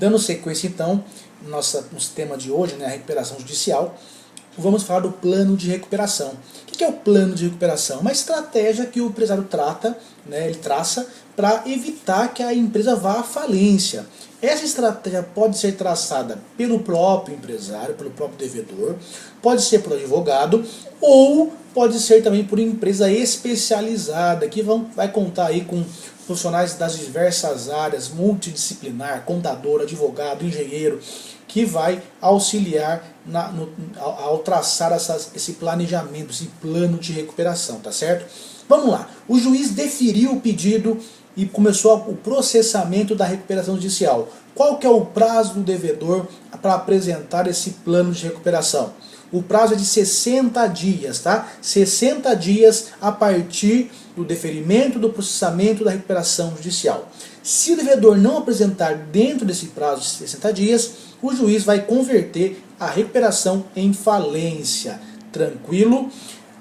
Dando sequência então, nosso tema de hoje, né, a recuperação judicial, vamos falar do plano de recuperação. O que é o plano de recuperação? Uma estratégia que o empresário trata, né, ele traça para evitar que a empresa vá à falência. Essa estratégia pode ser traçada pelo próprio empresário, pelo próprio devedor, pode ser por advogado ou pode ser também por empresa especializada, que vai contar aí com profissionais das diversas áreas, multidisciplinar, contador, advogado, engenheiro, que vai auxiliar ao traçar esse planejamento, esse plano de recuperação, tá certo? Vamos lá, o juiz deferiu o pedido e começou o processamento da recuperação judicial. Qual que é o prazo do devedor para apresentar esse plano de recuperação? O prazo é de 60 dias, tá? 60 dias a partir do deferimento do processamento da recuperação judicial. Se o devedor não apresentar dentro desse prazo de 60 dias, o juiz vai converter a recuperação em falência. Tranquilo?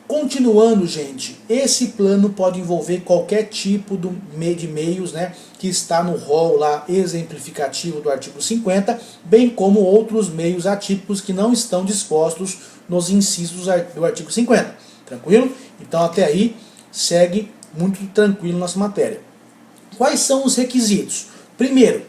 Continuando, gente, esse plano pode envolver qualquer tipo de meios, né, que está no rol lá exemplificativo do artigo 50, bem como outros meios atípicos que não estão dispostos nos incisos do artigo 50. Tranquilo? Então até aí segue muito tranquilo nossa matéria. Quais são os requisitos? Primeiro,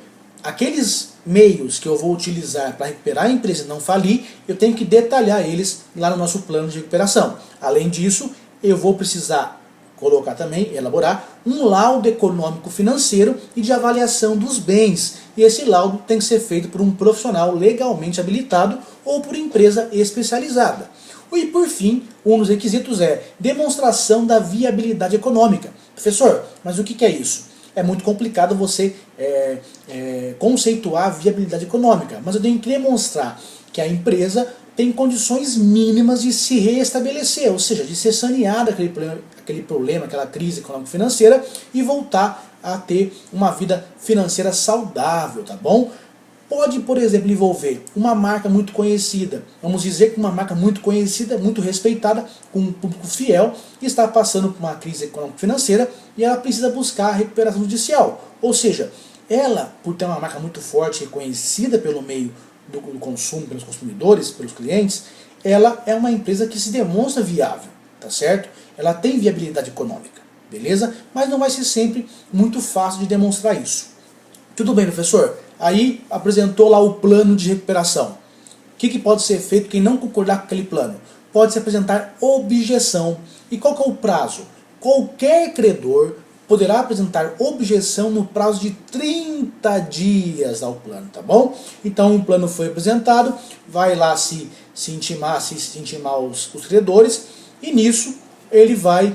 aqueles meios que eu vou utilizar para recuperar a empresa e não falir, eu tenho que detalhar eles lá no nosso plano de recuperação. Além disso, eu vou precisar colocar também, elaborar um laudo econômico financeiro e de avaliação dos bens. E esse laudo tem que ser feito por um profissional legalmente habilitado ou por empresa especializada. E por fim, um dos requisitos é demonstração da viabilidade econômica. Professor, mas o que é isso? É muito complicado você conceituar a viabilidade econômica, mas eu tenho que demonstrar que a empresa tem condições mínimas de se reestabelecer, ou seja, de ser saneada aquele problema, aquela crise econômico-financeira e voltar a ter uma vida financeira saudável, tá bom? Pode, por exemplo, envolver uma marca muito conhecida. Vamos dizer que uma marca muito conhecida, muito respeitada, com um público fiel, está passando por uma crise econômico-financeira e ela precisa buscar a recuperação judicial. Ou seja, ela, por ter uma marca muito forte, reconhecida pelo meio do consumo, pelos consumidores, pelos clientes, ela é uma empresa que se demonstra viável, tá certo? Ela tem viabilidade econômica, beleza? Mas não vai ser sempre muito fácil de demonstrar isso. Tudo bem, professor? Aí apresentou lá o plano de recuperação. O que pode ser feito quem não concordar com aquele plano? Pode se apresentar objeção. E qual que é o prazo? Qualquer credor poderá apresentar objeção no prazo de 30 dias ao plano, tá bom? Então o plano foi apresentado, vai lá se intimar os credores, e nisso ele vai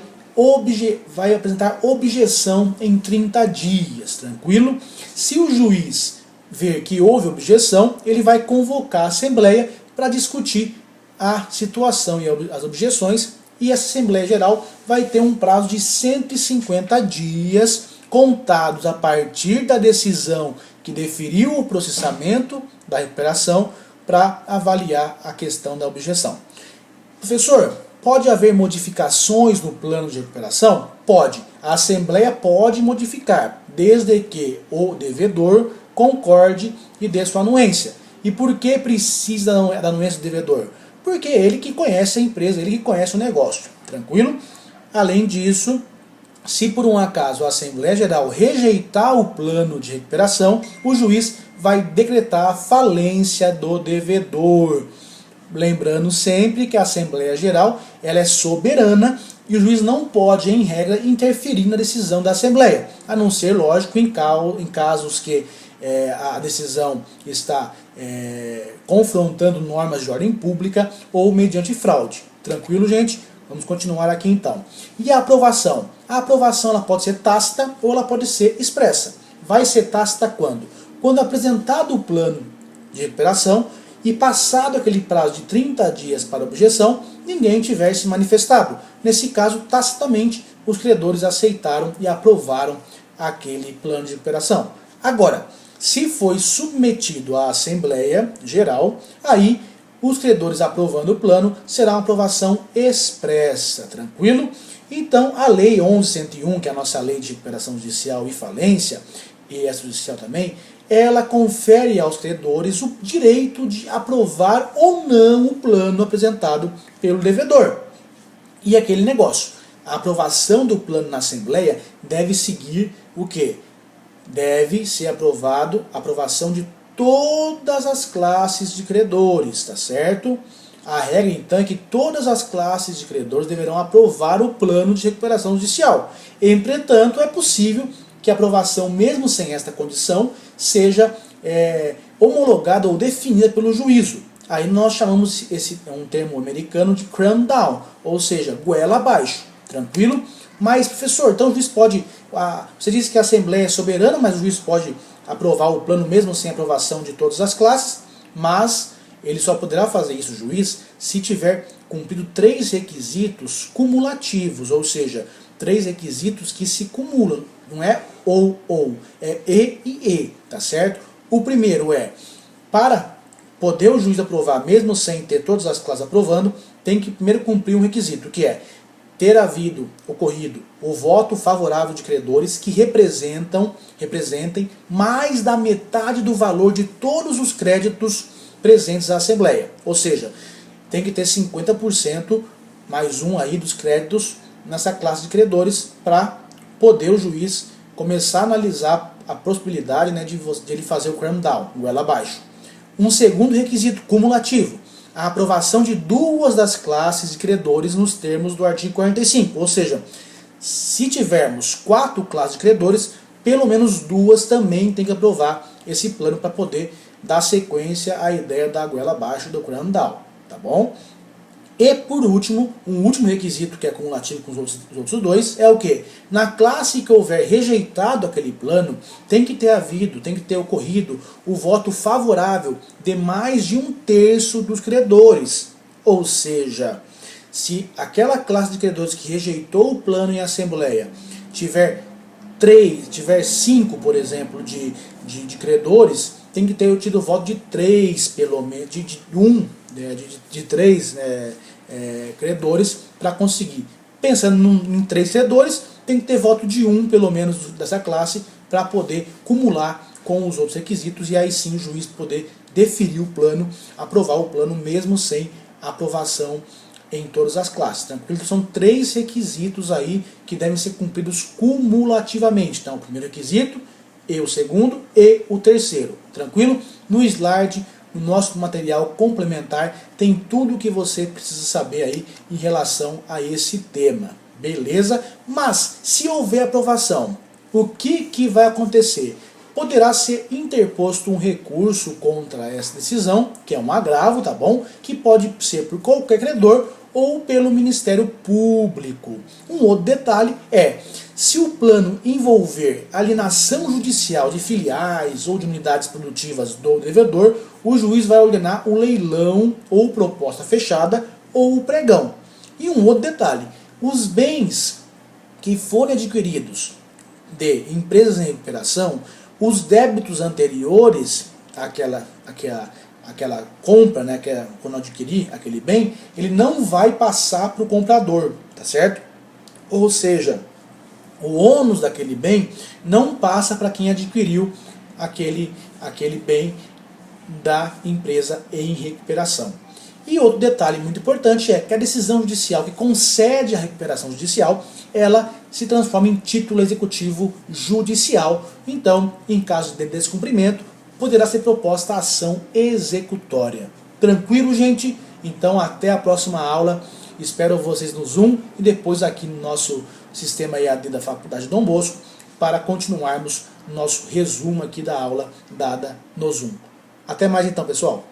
apresentar objeção em 30 dias, tranquilo? Se o juiz ver que houve objeção, ele vai convocar a Assembleia para discutir a situação e as objeções, e essa Assembleia Geral vai ter um prazo de 150 dias contados a partir da decisão que deferiu o processamento da recuperação para avaliar a questão da objeção. Professor, pode haver modificações no plano de recuperação? Pode. A Assembleia pode modificar, desde que o devedor concorde e dê sua anuência. E por que precisa da anuência do devedor? Porque é ele que conhece a empresa, ele que conhece o negócio. Tranquilo? Além disso, se por um acaso a Assembleia Geral rejeitar o plano de recuperação, o juiz vai decretar a falência do devedor. Lembrando sempre que a Assembleia Geral ela é soberana e o juiz não pode, em regra, interferir na decisão da Assembleia, a não ser, lógico, em casos que a decisão está confrontando normas de ordem pública ou mediante fraude. Tranquilo, gente? Vamos continuar aqui então. E a aprovação? A aprovação ela pode ser tácita ou ela pode ser expressa. Vai ser tácita quando? Quando apresentado o plano de recuperação e passado aquele prazo de 30 dias para objeção, ninguém tiver se manifestado. Nesse caso, tacitamente, os credores aceitaram e aprovaram aquele plano de recuperação. Agora, se foi submetido à Assembleia Geral, aí os credores aprovando o plano será uma aprovação expressa, tranquilo? Então, a Lei 11.101, que é a nossa Lei de Recuperação Judicial e Falência, e extrajudicial também, ela confere aos credores o direito de aprovar ou não o plano apresentado pelo devedor. E aquele negócio, a aprovação do plano na Assembleia deve seguir o quê? Deve ser aprovação de todas as classes de credores, tá certo? A regra então é que todas as classes de credores deverão aprovar o plano de recuperação judicial. Entretanto, é possível que a aprovação, mesmo sem esta condição, seja homologada ou definida pelo juízo. Aí nós chamamos esse um termo americano de cram down, ou seja, goela abaixo. Tranquilo? Mas, professor, então o juiz pode... você disse que a Assembleia é soberana, mas o juiz pode aprovar o plano mesmo sem aprovação de todas as classes, mas ele só poderá fazer isso, o juiz, se tiver cumprido 3 requisitos cumulativos, ou seja, 3 requisitos que se cumulam. Não é ou, é e, tá certo? O primeiro é, para poder o juiz aprovar, mesmo sem ter todas as classes aprovando, tem que primeiro cumprir um requisito, que é ter ocorrido o voto favorável de credores que representem mais da metade do valor de todos os créditos presentes à Assembleia. Ou seja, tem que ter 50% mais um aí dos créditos nessa classe de credores para poder o juiz começar a analisar a possibilidade, né, de ele fazer o cram down, goela abaixo. Um segundo requisito cumulativo, a aprovação de 2 das classes de credores nos termos do artigo 45. Ou seja, se tivermos 4 classes de credores, pelo menos 2 também tem que aprovar esse plano para poder dar sequência à ideia da goela abaixo do cram down, tá bom? E por último, um último requisito que é cumulativo com os outros 2 é o que? Na classe que houver rejeitado aquele plano, tem que ter ocorrido o voto favorável de mais de 1/3 dos credores. Ou seja, se aquela classe de credores que rejeitou o plano em assembleia tiver 5, por exemplo, de credores, tem que ter tido o voto de 3, pelo menos, de 3 credores para conseguir. Pensando em 3 credores, tem que ter voto de 1, pelo menos, dessa classe para poder cumular com os outros requisitos e aí sim o juiz poder deferir o plano, aprovar o plano mesmo sem aprovação em todas as classes. Tranquilo? São 3 requisitos aí que devem ser cumpridos cumulativamente. Então, o primeiro requisito, e o segundo e o terceiro. Tranquilo? No slide, no nosso material complementar, tem tudo o que você precisa saber aí em relação a esse tema. Beleza? Mas, se houver aprovação, o que vai acontecer? Poderá ser interposto um recurso contra essa decisão, que é um agravo, tá bom? Que pode ser por qualquer credor ou pelo Ministério Público. Um outro detalhe é, se o plano envolver alienação judicial de filiais ou de unidades produtivas do devedor, o juiz vai ordenar o leilão ou proposta fechada ou o pregão. E um outro detalhe, os bens que forem adquiridos de empresas em recuperação, os débitos anteriores àquela compra, né, que é quando adquirir aquele bem, ele não vai passar para o comprador, tá certo? Ou seja, o ônus daquele bem não passa para quem adquiriu aquele bem da empresa em recuperação. E outro detalhe muito importante é que a decisão judicial que concede a recuperação judicial, ela se transforma em título executivo judicial. Então, em caso de descumprimento, poderá ser proposta a ação executória. Tranquilo, gente? Então, até a próxima aula. Espero vocês no Zoom e depois aqui no nosso sistema EAD da Faculdade Dom Bosco para continuarmos nosso resumo aqui da aula dada no Zoom. Até mais então, pessoal.